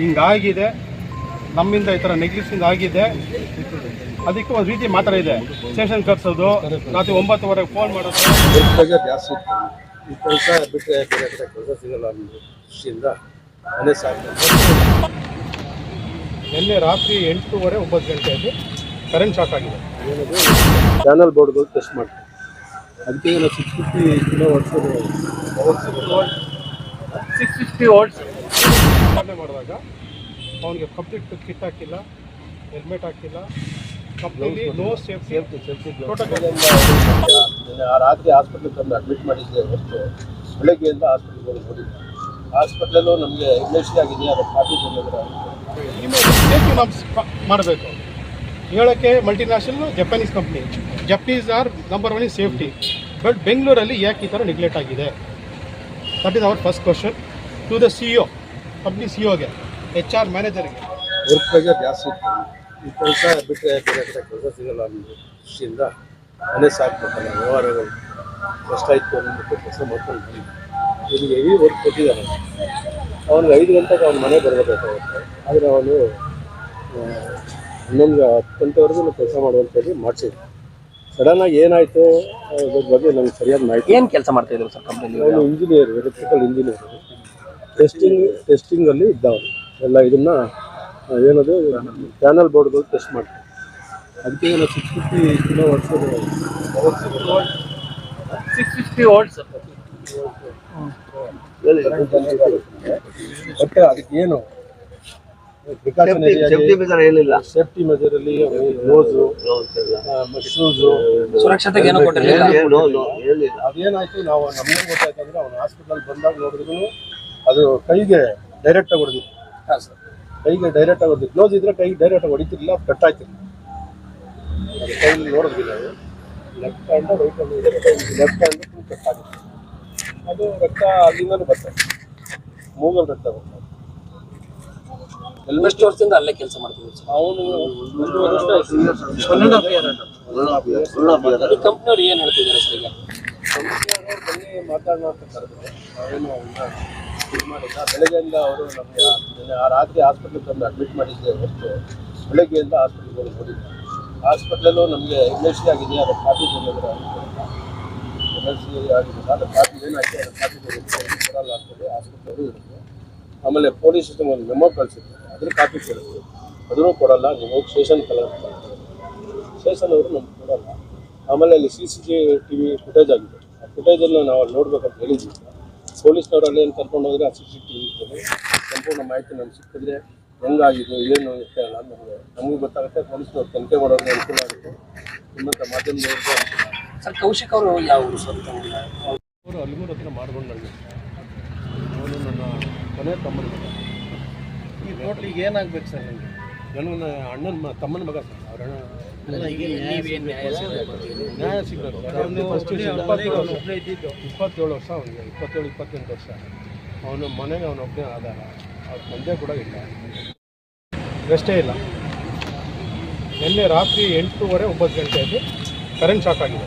ಹಿಂಗಾಗಿದೆ, ನಮ್ಮಿಂದ ಈ ಥರ ನೆಗ್ಲಿಜೆನ್ಸ್ ಆಗಿದೆ. ಅದಕ್ಕೆ ಒಂದು ರೀತಿ ಮಾತ್ರ ಇದೆ, ಸ್ಟೇಷನ್ ಕರ್ಸೋದು, ರಾತ್ರಿ 9:00ವರೆಗೆ ಫೋನ್ ಮಾಡೋದು. ಜಾಸ್ತಿ ಇತ್ತು. ಈ ಕೆಲಸ ಬಿಟ್ಟರೆ ಬೇರೆ ಕಡೆ ಕೆಲಸ ಸಿಗಲ್ಲ ಅನ್ನೋ ದೃಷ್ಟಿಯಿಂದ ಮನೆ ಸಾಕು. ನಿನ್ನೆ ರಾತ್ರಿ 8:30 9 ಗಂಟೆಯಲ್ಲಿ ಕರೆಂಟ್ ಶಾಕ್ ಆಗಿದೆ. ಏನದು ಚಾನಲ್ ಬೋರ್ಡ್ಗಳು ಟೆಸ್ಟ್ ಮಾಡ್ತೀವಿ. ಅದಕ್ಕೆ ನಾವು 650 ವೋಲ್ಟ್ಸ್ ಮಾಡಿದಾಗ ಅವನಿಗೆ ಕಂಪ್ಲೀಟ್ ಕಿಟ್ ಹಾಕಿಲ್ಲ, ಹೆಲ್ಮೆಟ್ ಹಾಕಿಲ್ಲ, ಕಂಪ್ಲೀಟ್ಲಿ ನೋ ಸೇಫ್ಟಿ ರಾತ್ರಿ ಹಾಸ್ಪಿಟ್ಲಿಗೆ ತಂದು ಅಡ್ಮಿಟ್ ಮಾಡಿದ್ದೆ ಹೊರತು ಬೆಳಗ್ಗೆಯಿಂದ ಹಾಸ್ಪಿಟ್ಲಿಗೆ ಹೋಗಿ ನೋಡಿದ್ದೆ. ಹಾಸ್ಪಿಟ್ಲಲ್ಲೂ ನಮಗೆ ಎಮರ್ಜೆನ್ಸಿ ಆಗಿದೆ, ಅದು ಕಾಫಿ ಸೇಫ್ಟಿ ನಾಮ್ಸ್ ಮಾಡಬೇಕು. ಹೇಳೋಕ್ಕೆ multinational Japanese company, Japanese are number 1 in safety. But ಬೆಂಗಳೂರಲ್ಲಿ ಯಾಕೆ ಈ ಥರ ನೆಗ್ಲೆಕ್ಟ್ ಆಗಿದೆ? That is our first question to the CEO, company CEOಗೆ, HR ಮ್ಯಾನೇಜರ್ಗೆ. ವರ್ಕ್ ಪ್ರೆಷರ್ ಜಾಸ್ತಿ ಇತ್ತು. ಈ ಕೆಲಸ ಬಿಟ್ಟರೆ ಬೇರೆ ಕಡೆ ಕೆಲಸ ಸಿಗಲ್ಲ ಅನ್ನೋ ದೃಷ್ಟಿಯಿಂದ ಮನೆ ಸಾಕ್ಬೇಕಲ್ಲ, ವ್ಯವಹಾರಗಳು ಕಷ್ಟ ಇತ್ತು ಅಂದ್ಬಿಟ್ಟು ಕೆಲಸ ಮಾಡ್ಕೊಂಡು ಬಂದಿದ್ದೆ. ಇಲ್ಲಿಗೆ ಹೆವಿ ವರ್ಕ್ ಕೊಟ್ಟಿದ್ದಾನೆ. ಅವನಿಗೆ 5 ಗಂಟೆಗೆ ಅವ್ನ ಮನೆ ಬರಬೇಕಾಗುತ್ತೆ. ಆದರೆ ಅವನು 11 ಗಂಟೆವರೆಗೂ ಕೆಲಸ ಮಾಡುವಂಥೇಳಿ ಮಾಡಿಸಿದ್ವಿ. ಸಡನ್ನಾಗಿ ಏನಾಯಿತು ಅದ್ರ ಬಗ್ಗೆ ನನಗೆ ಸರಿಯಾದ ಮಾಹಿತಿ. ಏನು ಕೆಲಸ ಮಾಡ್ತಾಯಿದ್ರು ಸರ್ ಕಂಪ್ನಿಲಿ? ಅವನು ಇಂಜಿನಿಯರ್, ಎಲೆಕ್ಟ್ರಿಕಲ್ ಇಂಜಿನಿಯರ್, ಟೆಸ್ಟಿಂಗಲ್ಲಿ ಇದ್ದವನು. ಎಲ್ಲ ಇದನ್ನು ಏನದು ಚಾನಲ್ ಬೋರ್ಡ್ಗಳು ಟೆಸ್ಟ್ ಮಾಡ್ತೀವಿ. ಅದಕ್ಕೆ ನಾವು 650 ವೋಲ್ಟ್ಸ್ ಬಟ್ ಅದಕ್ಕೆ ಏನು ಪ್ರಿಕಾಷನ್ ಏನಿಲ್ಲ. ಸೇಫ್ಟಿ ಮೆಜರಲ್ಲಿ ಗ್ಲೋಸು, ಶೂಸು, ಸುರಕ್ಷತೆಗೆ ಏನೋ ಕೊಟ್ಟಿರಲಿಲ್ಲ. ಅದೇನಾಯ್ತು, ನಾವು ನಮಗೆ ಗೊತ್ತಾಯ್ತಂದ್ರೆ ಅವನು ಹಾಸ್ಪಿಟಲ್ ಬಂದಾಗ ನೋಡಿದ್ರು ಅದು ಕೈಗೆ ಡೈರೆಕ್ಟಾಗಿ ಹೊಡೆದಿತ್ತು. ಹಾಂ ಸರ್, ಕೈಗೆ ಡೈರೆಕ್ಟಾಗಿ ಹೊಡೆದಿತ್ತು. ಕ್ಲೋಸ್ ಇದ್ರೆ ಕೈಗೆ ಡೈರೆಕ್ಟಾಗಿ ಹೊಡಿತಿರ್ಲಿಲ್ಲ, ಕಟ್ ಆಯ್ತಿಲ್ಲ. ಅದು ಕೈಯಲ್ಲಿ ನೋಡಿದ್ವಿ ನಾವು. ಲೆಫ್ಟ್ ಹ್ಯಾಂಡ್ ರೈಟ್ ಹ್ಯಾಂಡ್ ಇದೆ, ಲೆಫ್ಟ್ ಹ್ಯಾಂಡ್ ಫುಲ್ ಕಟ್ ಆಗಿತ್ತು. ಅದು ರಕ್ತ ಅಲ್ಲಿಂದಲೂ ಬರ್ತದೆ, ಮೂಗಲ್ ರಕ್ತ ಬರ್ತದೆ. ಎಷ್ಟು ವರ್ಷದಿಂದ ಅಲ್ಲೇ ಕೆಲಸ ಮಾಡ್ತಿದ್ರು ಸರ್? ಅವನು 1.5 ವರ್ಷ ಈ ಕಂಪ್ನಿಯವ್ರು ಏನು ಹೇಳ್ತಿದ್ದಾರೆ ಸರ್? ಈಗ ಕಂಪ್ನಿಯವರು ಬನ್ನಿ ಮಾತಾಡೋಣ ಅಂತ ಕರೆದ್ರು. ನಾವೇನು ಇದು ಮಾಡಿಲ್ಲ. ಬೆಳಗ್ಗೆಯಿಂದ ಅವರು ನಮಗೆ ರಾತ್ರಿ ಹಾಸ್ಪಿಟ್ಲಿಗೆ ತಂದು ಅಡ್ಮಿಟ್ ಮಾಡಿದ್ದೆ ಹೊರತು ಬೆಳಗ್ಗೆಯಿಂದ ಹಾಸ್ಪಿಟ್ಲಿಗೆ ಹೋಗಿ ನೋಡಿದ್ದೆ. ಹಾಸ್ಪಿಟ್ಲಲ್ಲೂ ನಮಗೆ ಎಮರ್ಜೆನ್ಸಿ ಆಗಿದೆ, ಅದು ಕಾಫಿ ಎಮರ್ಜೆನ್ಸಿ ಆಗಿದೆ. ಅದು ಕಾಫಿ ಏನಾಗಿದೆ, ಅದು ಕಾಫಿ ಕೊಡಲ್ಲ ಅಂತೇಳಿ ಹಾಸ್ಪಿಟ್ಲವರು ಇರುತ್ತೆ. ಆಮೇಲೆ ಪೊಲೀಸ್ ಸ್ಟೇಷನ್ ಒಂದು ಮೆಮೋ ಕಳಿಸಿದ್ರು, ಅದ್ರ ಕಾಪಿ ಕೇಳಿದ್ರು, ಅದನ್ನು ಕೊಡಲ್ಲ, ನೀವು ಹೋಗಿ ಸ್ಟೇಷನ್ ಕಲರ್ ಸ್ಟೇಷನ್ ಅವರು ನಮ್ಗೆ ಕೊಡಲ್ಲ. ಆಮೇಲೆ ಅಲ್ಲಿ CCTV ಫುಟೇಜ್ ಆಗಿದೆ. ಆ ಫುಟೇಜನ್ನು ನಾವು ಅಲ್ಲಿ ನೋಡ್ಬೇಕಂತ ಹೇಳಿದ್ವಿ. ಪೊಲೀಸ್ನವರಲ್ಲಿ ಏನು ಕರ್ಕೊಂಡು ಹೋದರೆ ಆ CCTV ಸಂಪೂರ್ಣ ಮಾಹಿತಿ ನಮ್ಗೆ ಸಿಕ್ಕಿದ್ರೆ ಹೆಂಗಾಗಿದೆ ಏನು ಇರ್ತಲ್ಲ ನಮಗೂ ಗೊತ್ತಾಗುತ್ತೆ. ಪೊಲೀಸ್ನವ್ರು ತನಿಖೆ ಮಾಡೋದು ಅನುಕೂಲ ಆಗುತ್ತೆ, ನಿಮ್ಮಂಥ ಮಾಧ್ಯಮದವ್ರಿಗೆ ಅನುಕೂಲ ಆಗುತ್ತೆ. ಸರ್, ಕೌಶಿಕ್ ಅವರು ಯಾವ ಸ್ವಂತ ಅವರು ಅಲ್ಲಿಗೂರು ಹತ್ರ ಮಾಡ್ಕೊಂಡು ನನಗೆ ಅವನು ನನ್ನ ಕೊನೆ ತಮ್ಮನ ಮಗ. ಈ ಟೋಟ್ಲಿಗೆ ಏನಾಗಬೇಕು ಸರ್? ನನ್ನ ಅಣ್ಣನ ತಮ್ಮನ ಮಗ ಸರ್. ಅವ್ರ ನ್ಯಾಯ ಸಿಗಲ್ಲ ಸರ್. ಅವನು ಫಸ್ಟ್ 27 ವರ್ಷ, ಅವನಿಗೆ 27-28 ವರ್ಷ. ಅವನ ಮನೆಗೆ ಅವನೊಬ್ಬನೇ ಆಧಾರ. ಅವ್ರ ತಂದೆ ಕೂಡ ಇಲ್ಲ, ರೆಸ್ಟೇ ಇಲ್ಲ. ನಿನ್ನೆ ರಾತ್ರಿ 8:30 9 ಗಂಟೆಯಲ್ಲಿ ಕರೆಂಟ್ ಶಾಕ್ ಆಗಿದೆ,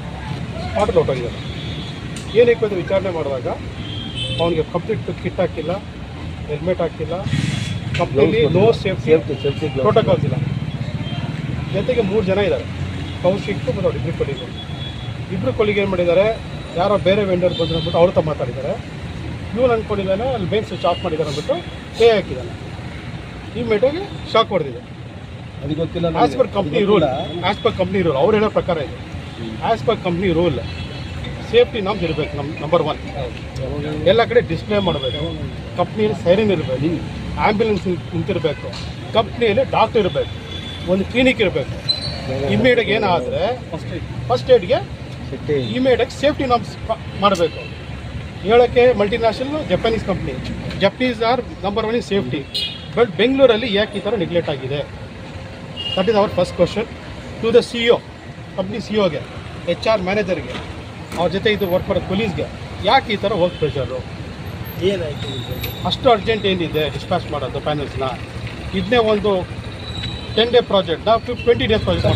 ಸ್ಪಾಟಲ್ಲಿ ಹೊರಟೋಗಿದ್ದಾರೆ. ಏನಕ್ಕೆ ಅಂತ ವಿಚಾರಣೆ ಮಾಡಿದಾಗ ಅವನಿಗೆ ಕಂಪ್ಲೀಟ್ ಕಿಟ್ ಹಾಕಿಲ್ಲ, ಹೆಲ್ಮೆಟ್ ಹಾಕಿಲ್ಲ, ಕಂಪ್ಲೀಟ್ಲಿ ನೋ ಸೇಫ್ಟಿ ಪ್ರೋಟೋಕಾಲ್ಸ್ ಇಲ್ಲ. ಜೊತೆಗೆ 3 ಜನ ಇದ್ದಾರೆ, ಕೌಶಿಕ್ ಮತ್ತು ಅವ್ರು ಇಬ್ಬರು ಕೊಲಿಗೆ ಏನು ಮಾಡಿದ್ದಾರೆ, ಯಾರೋ ಬೇರೆ ವೆಂಡರ್ ಬಂದು ಅಂದ್ಬಿಟ್ಟು ಅವ್ರ ಹತ್ರ ಮಾತಾಡಿದ್ದಾರೆ. ಇವನು ಅಂದ್ಕೊಂಡಿದ್ದಾನೆ ಅಲ್ಲಿ ಮೇನ್ ಸ್ವಿಚ್ ಆಫ್ ಮಾಡಿದ್ದಾರೆ ಅಂದ್ಬಿಟ್ಟು ಕೈ ಹಾಕಿದ್ದಾನೆ. ಇಮಿಡಿಯೇಟಾಗಿ ಶಾಕ್ ಹೊಡೆದಿದೆ. ಅದು ಗೊತ್ತಿಲ್ಲ. ಆ್ಯಸ್ ಪರ್ ಕಂಪ್ನಿ ರೂಲ್ ಅವ್ರು ಹೇಳೋ ಪ್ರಕಾರ ಇದೆ. As per company rule safety norms ಇರಬೇಕು. ನಂಬರ್ 1 ಎಲ್ಲ ಕಡೆ ಡಿಸ್ಪ್ಲೇ ಮಾಡಬೇಕು. ಕಂಪ್ನಿಯಲ್ಲಿ ಸೈರನ್ ಇರಬೇಕು, ಆ್ಯಂಬ್ಯುಲೆನ್ಸ್ ನಿಂತಿರಬೇಕು, ಕಂಪ್ನಿಯಲ್ಲಿ ಡಾಕ್ಟರ್ ಇರಬೇಕು, ಒಂದು ಕ್ಲಿನಿಕ್ ಇರಬೇಕು. ಇಮಿಡಿಯೇಟಾಗಿ ಏನಾದರೆ ಫಸ್ಟ್ ಏಡ್ಗೆ ಇಮಿಡಿಯೇಟಾಗಿ ಸೇಫ್ಟಿ ನಾಮ್ಸ್ ಮಾಡಬೇಕು. ಹೇಳೋಕ್ಕೆ multinational Japanese company, Japanese are number 1 in safety. But ಬೆಂಗಳೂರಲ್ಲಿ ಯಾಕೆ ಈ ಥರ ನೆಗ್ಲೆಕ್ಟ್ ಆಗಿದೆ? That is our first question to the CEO, company CEOಗೆ, HR ಮ್ಯಾನೇಜರ್ಗೆ, ಅವ್ರ ಜೊತೆ ಇದು ವರ್ಕ್ ಮಾಡೋ ಪೊಲೀಸ್ಗೆ. ಯಾಕೆ ಈ ಥರ ವರ್ಕ್ ಪ್ರೆಷರು? ಏನಾಯಿತು? ಅಷ್ಟು ಅರ್ಜೆಂಟ್ ಏನಿದೆ ಡಿಸ್ಪ್ಯಾಚ್ ಮಾಡೋದು ಪ್ಯಾನಲ್ಸ್ನ? ಇದನ್ನೇ ಒಂದು 10 ಡೇ ಪ್ರಾಜೆಕ್ಟ್ನ 20 ಡೇಸ್ ಪ್ರಾಜೆಕ್ಟ್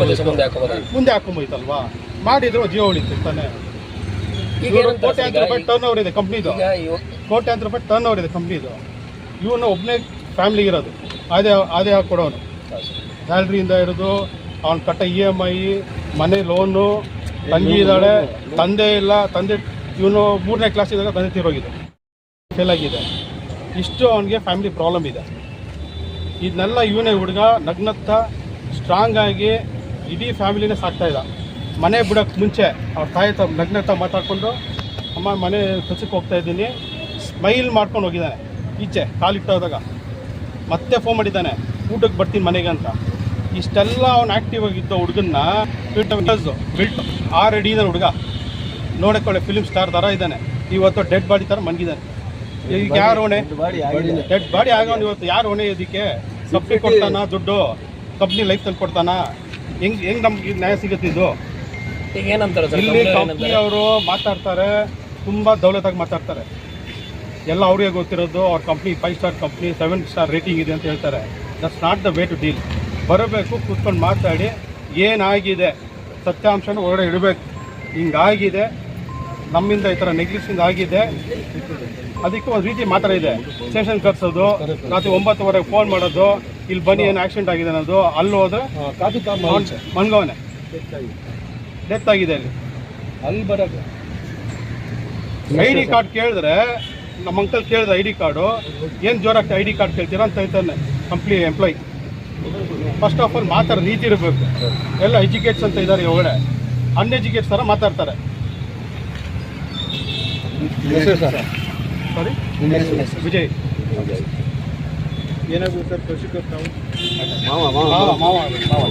ಮುಂದೆ ಹಾಕೊಂಬೋಯ್ತಲ್ವಾ? ಮಾಡಿದ್ರು ಜೀವ ಉಳಿತಿರ್ತಾನೆ. ಕೋಟ್ಯಾಂತರ ರೂಪಾಯಿ ಟರ್ನ್ ಓವರ್ ಇದೆ ಕಂಪ್ನಿದು, ಕೋಟ್ಯಾಂತರ ರೂಪಾಯಿ ಟರ್ನ್ ಓವರ್ ಇದೆ ಕಂಪ್ನಿದು. ಇವನು ಒಬ್ಬನೇ ಫ್ಯಾಮಿಲಿ ಇರೋದು. ಅದೇ ಹಾಕಿ ಕೊಡೋನು. ಸ್ಯಾಲ್ರಿಯಿಂದ ಹಿಡಿದು ಅವ್ನು ಕಟ್ಟ EMI, ಮನೆ ಲೋನು, ತಂಗಿ ಇದ್ದಾಳೆ, ತಂದೆ ಇಲ್ಲ, ತಂದೆ ಇವನು 3ನೇ ಕ್ಲಾಸ್ ಇದ್ದಾಗ ತಂದೆ ತೀರೋಗಿದೆ, ಫೇಲ್ ಆಗಿದೆ. ಇಷ್ಟು ಅವನಿಗೆ ಫ್ಯಾಮಿಲಿ ಪ್ರಾಬ್ಲಮ್ ಇದೆ. ಇದನ್ನೆಲ್ಲ ಇವನೇ ಹುಡುಗ ನಗ್ನತ್ತ ಸ್ಟ್ರಾಂಗ್ ಆಗಿ ಇಡೀ ಫ್ಯಾಮಿಲಿನೇ ಸಾಕ್ತಾ ಇದ್ದ. ಮನೆ ಬಿಡೋಕ್ಕೆ ಮುಂಚೆ ಅವ್ರ ತಾಯಿ ನಗ್ನತ್ತ ಮಾತಾಡಿಕೊಂಡು, ಅಮ್ಮ ಮನೆ ಕೆಲಸಕ್ಕೆ ಹೋಗ್ತಾ ಇದ್ದೀನಿ, ಸ್ಮೈಲ್ ಮಾಡ್ಕೊಂಡು ಹೋಗಿದ್ದಾನೆ. ಈಚೆ ಕಾಲಿಟ್ಟು ಹೋದಾಗ ಮತ್ತೆ ಫೋನ್ ಮಾಡಿದ್ದಾನೆ, ಊಟಕ್ಕೆ ಬರ್ತೀನಿ ಮನೆಗೆ ಅಂತ. ಇಷ್ಟೆಲ್ಲ ಅವ್ನು ಆ್ಯಕ್ಟಿವ್ ಆಗಿದ್ದ ಹುಡುಗನ್ನ ಬಿಲ್ಟ್ 6 ಅಡಿ ಇದ್ದಾನೆ ಹುಡುಗ, ನೋಡೋಕ್ಕೊಳ್ಳೆ ಫಿಲ್ಮ್ ಸ್ಟಾರ್ ಥರ ಇದ್ದಾನೆ. ಇವತ್ತು ಡೆಡ್ ಬಾಡಿ ಥರ ಮನ್ಗಿದ್ದಾನೆ. ಈಗ ಯಾರು ಹೊಣೆ? ಡೆಡ್ ಬಾಡಿ ಆಗೋನು ಇವತ್ತು ಯಾರು ಹೊಣೆ? ಇದಕ್ಕೆ ಕಂಪ್ನಿ ಕೊಡ್ತಾನ ದುಡ್ಡು, ಕಂಪ್ನಿ ಲೈಫ್ ತಂದು ಕೊಡ್ತಾನ? ಹೆಂಗೆ ನಮ್ಗೆ ನ್ಯಾಯ ಸಿಗುತ್ತಿದ್ದು? ಈಗ ಏನಂತಾರೆ ಸರ್? ಇಲ್ಲಿ ಕಂಪ್ನಿ ಅವರು ಮಾತಾಡ್ತಾರೆ, ತುಂಬ ದೌಲತಾಗಿ ಮಾತಾಡ್ತಾರೆ. ಎಲ್ಲ ಅವ್ರಿಗೆ ಗೊತ್ತಿರೋದು ಅವ್ರ company 5 star company, 7 star rating ಇದೆ ಅಂತ ಹೇಳ್ತಾರೆ. That's not the way to deal. ಬರಬೇಕು, ಕೂತ್ಕೊಂಡು ಮಾತಾಡಿ ಏನಾಗಿದೆ ಸತ್ಯಾಂಶನ ಹೊರಗಡೆ ಇಡಬೇಕು. ಹಿಂಗಾಗಿದೆ, ನಮ್ಮಿಂದ ಈ ಥರ ನೆಗ್ಲಿಷನ್ ಆಗಿದೆ, ಅದಕ್ಕೆ ಒಂದು ರೀತಿ ಮಾತ್ರ ಇದೆ. ಸ್ಟೇಷನ್ ಕರ್ಸೋದು, ರಾತ್ರಿ 9:00ವರೆಗೆ ಫೋನ್ ಮಾಡೋದು, ಇಲ್ಲಿ ಬನ್ನಿ ಏನು ಆಕ್ಸಿಡೆಂಟ್ ಆಗಿದೆ ಅನ್ನೋದು. ಅಲ್ಲಿ ಹೋದ್ರೆ ಮನ್ಗವನೆ ಡೆತ್ ಆಗಿದೆ. ಅಲ್ಲಿ ಬರೋದು ID ಕಾರ್ಡ್ ಕೇಳಿದ್ರೆ, ನಮ್ಮ ಅಂಕಲ್ ಕೇಳಿದ್ರೆ ID ಕಾರ್ಡು ಏನು ಜೋರಾಗ್ತದೆ, ID ಕಾರ್ಡ್ ಕೇಳ್ತೀರಾ ಅಂತ ಹೇಳ್ತಾನೆ company employee. First of all ಮಾತಾಡೋ ರೀತಿ ಇರಬೇಕು. ಎಲ್ಲ ಎಜುಕೇಟ್ಸ್ ಅಂತ ಇದ್ದಾರೆ ಒಳಗಡೆ, ಅನ್ಎಜುಕೇಟ್ಸ್ ಥರ ಮಾತಾಡ್ತಾರೆ. ಸಾರಿ, ವಿಜಯ್. ಏನಾಗುತ್ತೆ ಸರ್? ಕೃಷಿಕ ಮಾವ